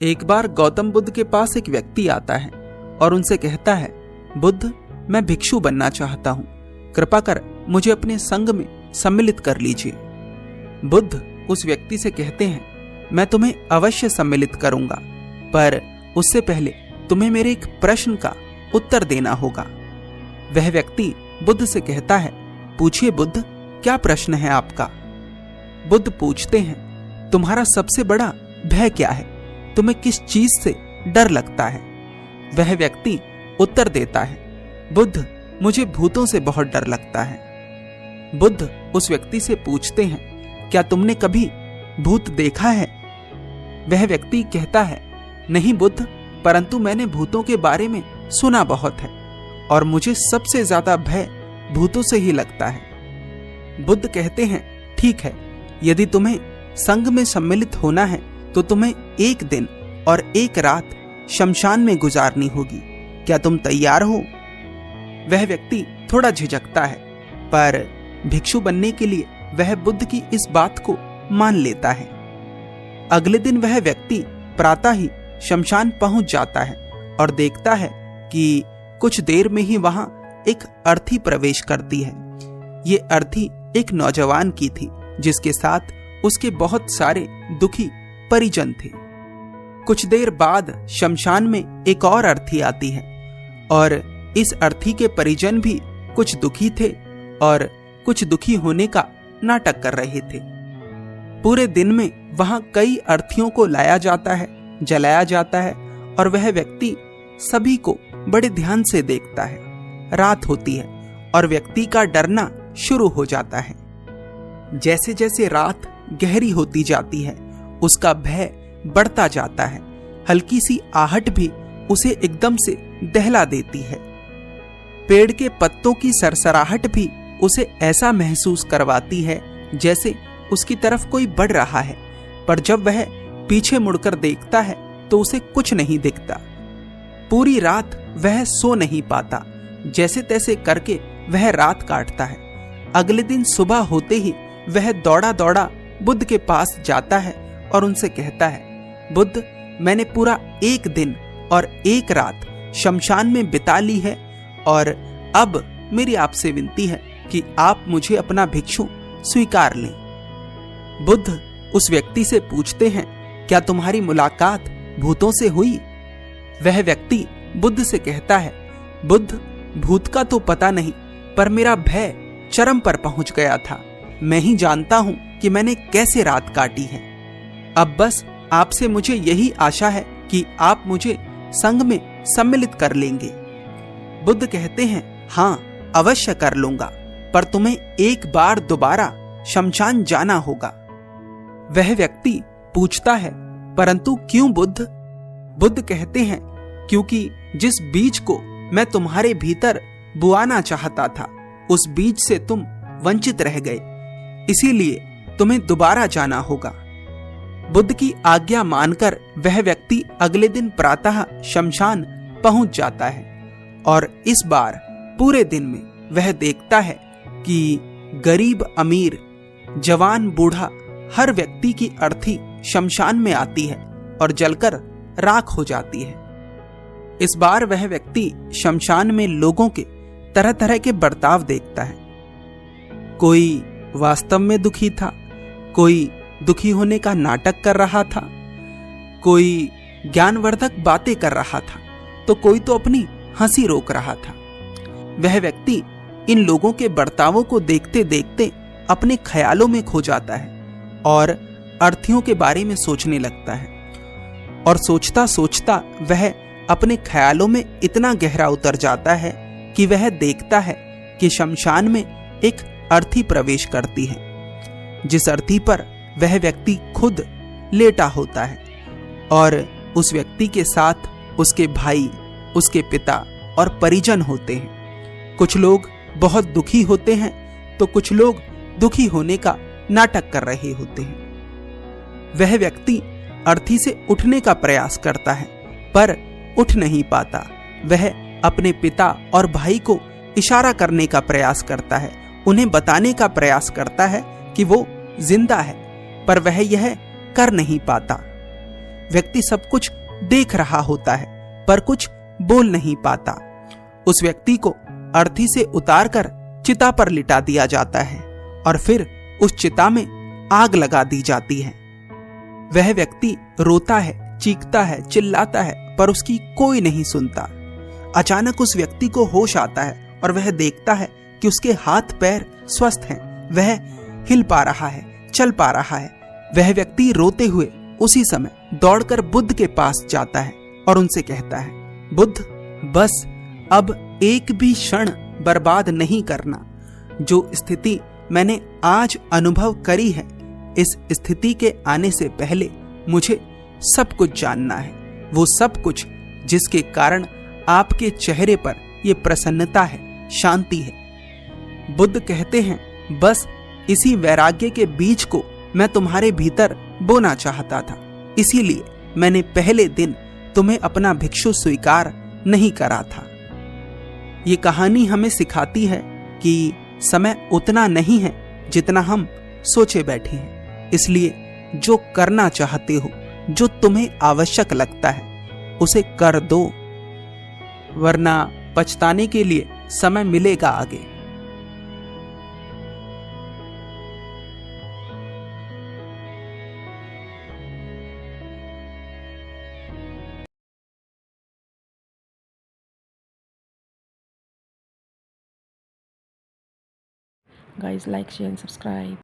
एक बार गौतम बुद्ध के पास एक व्यक्ति आता है और उनसे कहता है, बुद्ध, मैं भिक्षु बनना चाहता हूं, कृपा कर मुझे अपने संग में सम्मिलित कर लीजिए। बुद्ध उस व्यक्ति से कहते हैं, मैं तुम्हें अवश्य सम्मिलित करूंगा, पर उससे पहले तुम्हें मेरे एक प्रश्न का उत्तर देना होगा। वह व्यक्ति बुद्ध से कहता है, पूछिए बुद्ध, क्या प्रश्न है आपका? बुद्ध पूछते हैं, तुम्हारा सबसे बड़ा भय क्या है? तुम्हें किस चीज से डर लगता है? वह व्यक्ति उत्तर देता है, बुद्ध, मुझे भूतों से बहुत डर लगता है। बुद्ध उस व्यक्ति से पूछते हैं, क्या तुमने कभी भूत देखा है? वह व्यक्ति कहता है, नहीं बुद्ध, परंतु मैंने भूतों के बारे में सुना बहुत है और मुझे सबसे ज्यादा भय भूतों से ही लगता है। बुद्ध कहते हैं, ठीक है, यदि तुम्हें संघ में सम्मिलित होना है तो तुम्हें एक दिन और एक रात शमशान में गुजारनी होगी। क्या तुम तैयार हो? वह व्यक्ति थोड़ा झिझकता है, पर भिक्षु बनने के लिए वह बुद्ध की इस बात को मान लेता है। अगले दिन वह व्यक्ति प्रातः ही शमशान पहुंच जाता है और देखता है कि कुछ देर में ही वहां एक अर्थी प्रवेश करती है। ये अर्थी एक नौजवान की थी, जिसके साथ उसके बहुत सारे दुखी परिजन थे। कुछ देर बाद शमशान में एक और अर्थी आती है और इस अर्थी के परिजन भी कुछ दुखी थे और कुछ दुखी होने का नाटक कर रहे थे। पूरे दिन में वहां कई अर्थियों को लाया जाता है, जलाया जाता है और वह व्यक्ति सभी को बड़े ध्यान से देखता है। रात होती है और व्यक्ति का डरना शुरू हो जाता है। जैसे जैसे रात गहरी होती जाती है, उसका भय बढ़ता जाता है। हल्की सी आहट भी उसे एकदम से दहला देती है। पेड़ के पत्तों की सरसराहट भी उसे ऐसा महसूस करवाती है जैसे उसकी तरफ कोई बढ़ रहा है, पर जब वह पीछे मुड़कर देखता है तो उसे कुछ नहीं दिखता। पूरी रात वह सो नहीं पाता। जैसे तैसे करके वह रात काटता है। अगले दिन सुबह होते ही वह दौड़ा दौड़ा बुद्ध के पास जाता है और उनसे कहता है, बुद्ध, मैंने पूरा एक दिन और एक रात शमशान में बिता ली है और अब मेरी आपसे विनती है कि आप मुझे अपना भिक्षु स्वीकार लें। बुद्ध उस व्यक्ति से पूछते हैं, क्या तुम्हारी मुलाकात भूतों से हुई? वह व्यक्ति बुद्ध से कहता है, बुद्ध, भूत का तो पता नहीं, पर मेरा भय चरम पर पहुंच गया था। मैं ही जानता हूं कि मैंने कैसे रात काटी है। अब बस आपसे मुझे यही आशा है कि आप मुझे संघ में सम्मिलित कर लेंगे। बुद्ध कहते हैं, हाँ, अवश्य कर लूंगा, पर तुम्हें एक बार दोबारा शमशान जाना होगा। वह व्यक्ति पूछता है, परंतु क्यों बुद्ध? बुद्ध कहते हैं, क्योंकि जिस बीज को मैं तुम्हारे भीतर बुआना चाहता था, उस बीज से तुम वंचित रह गए, इसीलिए तुम्हें दोबारा जाना होगा। बुद्ध की आज्ञा मानकर वह व्यक्ति अगले दिन प्रातः शमशान पहुंच जाता है और इस बार पूरे दिन में वह देखता है कि गरीब अमीर, जवान बूढ़ा, हर व्यक्ति की अर्थी शमशान में आती है और जलकर राख हो जाती है। इस बार वह व्यक्ति शमशान में लोगों के तरह तरह के बर्ताव देखता है। कोई वास्तव में दुखी था, कोई दुखी होने का नाटक कर रहा था, कोई ज्ञानवर्धक बातें कर रहा था, तो कोई तो अपनी हंसी रोक रहा था। वह व्यक्ति इन लोगों के बर्तावों को देखते देखते अपने ख्यालों में खो जाता है और अर्थियों के बारे में सोचने लगता है। और सोचता सोचता वह अपने ख्यालों में इतना गहरा उतर जाता है कि वह देखता है कि शमशान में एक अर्थी प्रवेश करती है, जिस अर्थी पर वह व्यक्ति खुद लेटा होता है और उस व्यक्ति के साथ उसके भाई, उसके पिता और परिजन होते हैं। कुछ लोग बहुत दुखी होते हैं तो कुछ लोग दुखी होने का नाटक कर रहे होते हैं। वह व्यक्ति अर्थी से उठने का प्रयास करता है, पर उठ नहीं पाता। वह अपने पिता और भाई को इशारा करने का प्रयास करता है, उन्हें बताने का प्रयास करता है कि वो जिंदा है, पर वह यह कर नहीं पाता। व्यक्ति सब कुछ देख रहा होता है पर कुछ बोल नहीं पाता। उस व्यक्ति को अर्थी से उतारकर चिता पर लिटा दिया जाता है और फिर उस चिता में आग लगा दी जाती है। वह व्यक्ति रोता है, चीखता है, चिल्लाता है, पर उसकी कोई नहीं सुनता। अचानक उस व्यक्ति को होश आता है और वह देखता है कि उसके हाथ पैर स्वस्थ हैं, वह हिल पा रहा है, चल पा रहा है। वह व्यक्ति रोते हुए उसी समय दौड़कर बुद्ध के पास जाता है और उनसे कहता है, बुद्ध, बस अब एक भी क्षण बर्बाद नहीं करना। जो स्थिति मैंने आज अनुभव करी है, इस स्थिति के आने से पहले मुझे सब कुछ जानना है, वो सब कुछ जिसके कारण आपके चेहरे पर ये प्रसन्नता है, शांति है। बुद्ध कहते हैं, बस इसी वैराग्य के बीज को मैं तुम्हारे भीतर बोना चाहता था, इसीलिए मैंने पहले दिन तुम्हें अपना भिक्षु स्वीकार नहीं करा था। ये कहानी हमें सिखाती है कि समय उतना नहीं है जितना हम सोचे बैठे हैं, इसलिए जो करना चाहते हो, जो तुम्हें आवश्यक लगता है, उसे कर दो, वरना पछताने के लिए समय मिलेगा आगे। Guys, like, share and subscribe.